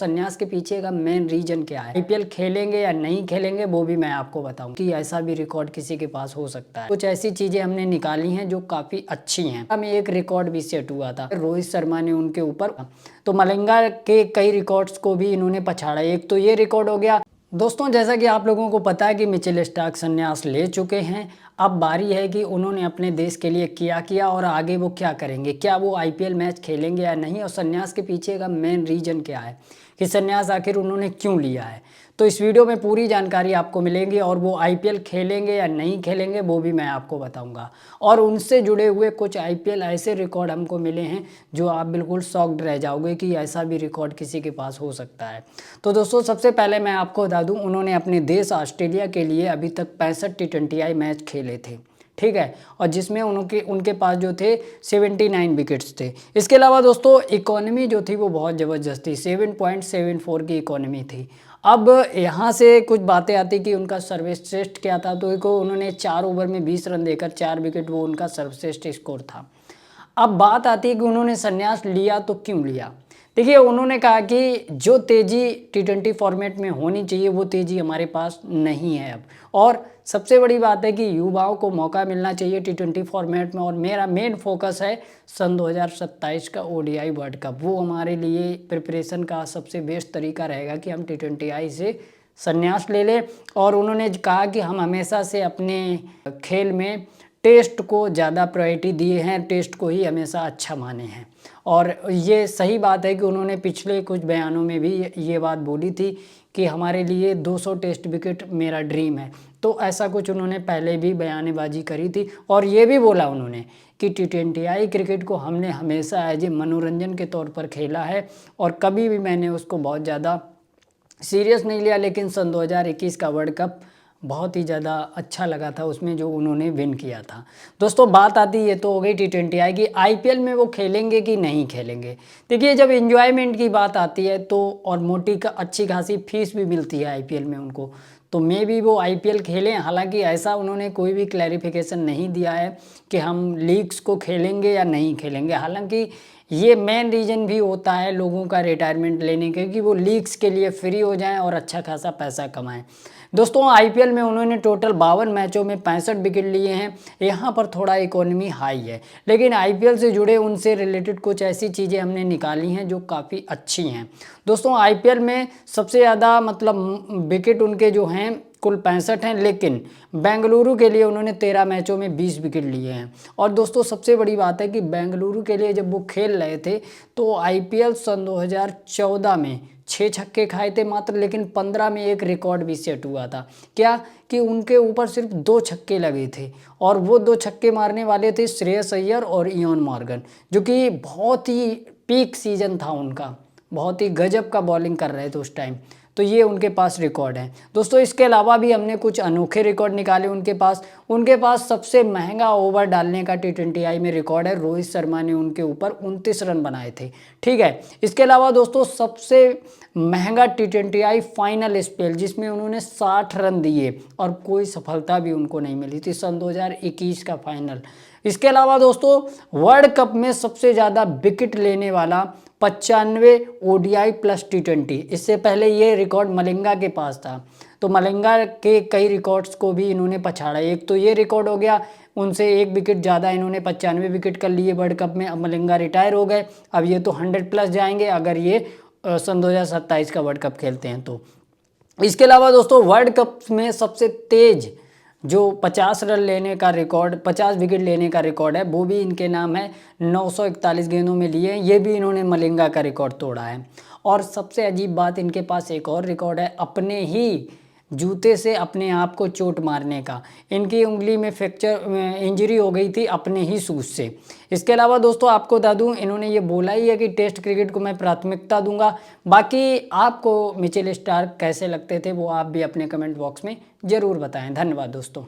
संन्यास के पीछे का मेन रीजन क्या है, आईपीएल खेलेंगे या नहीं खेलेंगे वो भी मैं आपको बताऊं कि ऐसा भी रिकॉर्ड किसी के पास हो सकता है। कुछ ऐसी चीजें हमने निकाली हैं जो काफी अच्छी हैं। हमें एक रिकॉर्ड भी सेट हुआ था, रोहित शर्मा ने उनके ऊपर, तो मलिंगा के कई रिकॉर्ड्स को भी इन्होंने पछाड़ा। एक तो ये रिकॉर्ड हो गया। दोस्तों जैसा कि आप लोगों को पता है कि मिचेल स्टार्क संन्यास ले चुके हैं। अब बारी है कि उन्होंने अपने देश के लिए किया और आगे वो क्या करेंगे, क्या वो आईपीएल मैच खेलेंगे या नहीं, और संन्यास के पीछे का मेन रीजन क्या है कि संन्यास आखिर उन्होंने क्यों लिया है। तो इस वीडियो में पूरी जानकारी आपको मिलेगी और वो आईपीएल खेलेंगे या नहीं खेलेंगे वो भी मैं आपको बताऊंगा। और उनसे जुड़े हुए कुछ आईपीएल ऐसे रिकॉर्ड हमको मिले हैं जो आप बिल्कुल शॉक्ड रह जाओगे कि ऐसा भी रिकॉर्ड किसी के पास हो सकता है। तो दोस्तों सबसे पहले मैं आपको बता दूं, उन्होंने अपने देश ऑस्ट्रेलिया के लिए अभी तक 65 टी20 मैच खेले थे, ठीक है, और जिसमें उनके पास जो थे 79 विकेट्स थे। इसके अलावा दोस्तों इकोनॉमी जो थी वो बहुत ज़बरदस्त थी, 7.74 की इकोनॉमी थी। अब यहाँ से कुछ बातें आती कि उनका सर्वश्रेष्ठ क्या था, तो उन्होंने 4 ओवर में 20 रन देकर 4 विकेट, वो उनका सर्वश्रेष्ठ स्कोर था। अब बात आती है कि उन्होंने संन्यास लिया तो क्यों लिया। देखिए उन्होंने कहा कि जो तेज़ी टी20 फॉर्मेट में होनी चाहिए वो तेज़ी हमारे पास नहीं है अब, और सबसे बड़ी बात है कि युवाओं को मौका मिलना चाहिए टी20 फॉर्मेट में, और मेरा मेन फोकस है सन 2027 का ओडीआई वर्ल्ड कप। वो हमारे लिए प्रिपरेशन का सबसे बेस्ट तरीका रहेगा कि हम टी20 से संन्यास ले लें। और उन्होंने कहा कि हम हमेशा से अपने खेल में टेस्ट को ज़्यादा प्रायोरिटी दिए हैं, टेस्ट को ही हमेशा अच्छा माने हैं। और ये सही बात है कि उन्होंने पिछले कुछ बयानों में भी ये बात बोली थी कि हमारे लिए 200 टेस्ट विकेट मेरा ड्रीम है। तो ऐसा कुछ उन्होंने पहले भी बयानबाजी करी थी, और ये भी बोला उन्होंने कि टी20 क्रिकेट को हमने हमेशा एज ए मनोरंजन के तौर पर खेला है और कभी भी मैंने उसको बहुत ज़्यादा सीरियस नहीं लिया। लेकिन सन 2021 का वर्ल्ड कप बहुत ही ज़्यादा अच्छा लगा था, उसमें जो उन्होंने विन किया था। दोस्तों बात आती है, ये तो हो गई टी20 की। आईपीएल में वो खेलेंगे कि नहीं खेलेंगे। देखिए जब एंजॉयमेंट की बात आती है तो, और मोटी का अच्छी खासी फीस भी मिलती है आईपीएल में उनको, तो मे भी वो आईपीएल खेलें। हालांकि ऐसा उन्होंने कोई भी क्लैरिफिकेशन नहीं दिया है कि हम लीग्स को खेलेंगे या नहीं खेलेंगे। हालांकि ये मेन रीज़न भी होता है लोगों का रिटायरमेंट लेने के, कि वो लीग्स के लिए फ्री हो जाएं और अच्छा खासा पैसा कमाएं। दोस्तों आईपीएल में उन्होंने टोटल 52 मैचों में 65 विकेट लिए हैं। यहाँ पर थोड़ा इकोनॉमी हाई है, लेकिन आईपीएल से जुड़े उनसे रिलेटेड कुछ ऐसी चीज़ें हमने निकाली हैं जो काफ़ी अच्छी हैं। दोस्तों आईपीएल में सबसे ज़्यादा मतलब विकेट उनके जो हैं कुल 65 हैं, लेकिन बेंगलुरु के लिए उन्होंने 13 मैचों में 20 विकेट लिए हैं। और दोस्तों सबसे बड़ी बात है कि बेंगलुरु के लिए जब वो खेल रहे थे तो आईपीएल सन 2014 में 6 छक्के खाए थे मात्र, लेकिन 15 में एक रिकॉर्ड भी सेट हुआ था। क्या कि उनके ऊपर सिर्फ 2 छक्के लगे थे, और वो 2 छक्के मारने वाले थे श्रेयस अय्यर और इयान मॉर्गन, जो कि बहुत ही पीक सीजन था उनका, बहुत ही गजब का बॉलिंग कर रहे थे उस टाइम। तो ये उनके पास रिकॉर्ड है। दोस्तों इसके अलावा भी हमने कुछ अनोखे रिकॉर्ड निकाले उनके पास सबसे महंगा ओवर डालने का टी20 में रिकॉर्ड है। रोहित शर्मा ने उनके ऊपर 29 रन बनाए थे, ठीक है। इसके अलावा दोस्तों सबसे महंगा टी20 फाइनल स्पेल जिसमें उन्होंने 60 रन दिए और कोई सफलता भी उनको नहीं मिली थी, सन 2021 का फाइनल। इसके अलावा दोस्तों वर्ल्ड कप में सबसे ज़्यादा विकेट लेने वाला 95 ओडीआई प्लस टी20, इससे पहले ये रिकॉर्ड मलिंगा के पास था। तो मलिंगा के कई रिकॉर्ड्स को भी इन्होंने पछाड़ा। एक तो ये रिकॉर्ड हो गया, उनसे 1 विकेट ज़्यादा इन्होंने 95 विकेट कर लिए वर्ल्ड कप में। अब मलिंगा रिटायर हो गए, अब ये तो 100 प्लस जाएंगे अगर ये सन 2027 का वर्ल्ड कप खेलते हैं तो। इसके अलावा दोस्तों वर्ल्ड कप में सबसे तेज जो 50 रन लेने का रिकॉर्ड, 50 विकेट लेने का रिकॉर्ड है, वो भी इनके नाम है। 941 गेंदों में लिए, ये भी इन्होंने मलिंगा का रिकॉर्ड तोड़ा है। और सबसे अजीब बात, इनके पास एक और रिकॉर्ड है अपने ही जूते से अपने आप को चोट मारने का। इनकी उंगली में फ्रैक्चर इंजरी हो गई थी अपने ही शूज से। इसके अलावा दोस्तों आपको बता दूं, इन्होंने ये बोला ही है कि टेस्ट क्रिकेट को मैं प्राथमिकता दूंगा। बाकी आपको मिचेल स्टार्क कैसे लगते थे वो आप भी अपने कमेंट बॉक्स में ज़रूर बताएं। धन्यवाद दोस्तों।